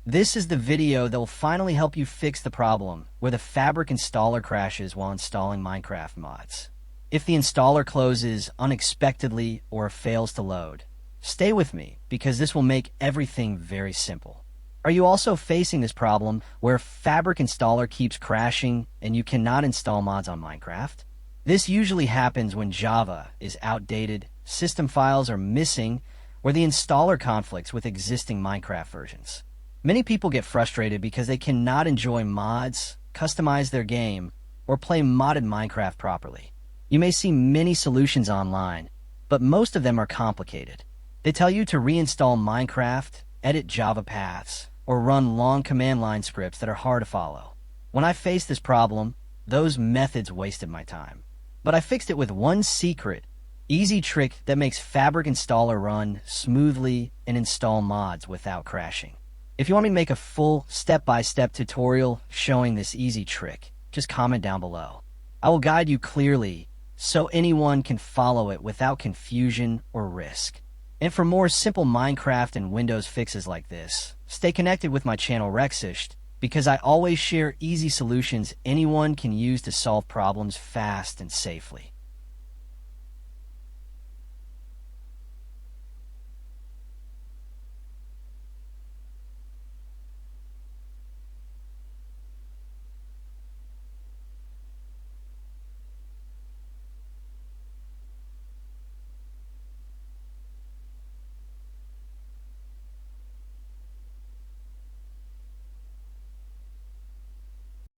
This is the video that will finally help you fix the problem where the Fabric installer crashes while installing Minecraft mods. If the installer closes unexpectedly or fails to load, stay with me because this will make everything very simple. Are you also facing this problem where Fabric installer keeps crashing and you cannot install mods on Minecraft? This usually happens when Java is outdated, system files are missing, or the installer conflicts with existing Minecraft versions. Many people get frustrated because they cannot enjoy mods, customize their game, or play modded Minecraft properly. You may see many solutions online, but most of them are complicated. They tell you to reinstall Minecraft, edit Java paths, or run long command line scripts that are hard to follow. When I faced this problem, those methods wasted my time. But I fixed it with one secret, easy trick that makes Fabric installer run smoothly and install mods without crashing. If you want me to make a full step-by-step tutorial showing this easy trick, just comment down below. I will guide you clearly so anyone can follow it without confusion or risk. And for more simple Minecraft and Windows fixes like this, stay connected with my channel Rexisht because I always share easy solutions anyone can use to solve problems fast and safely.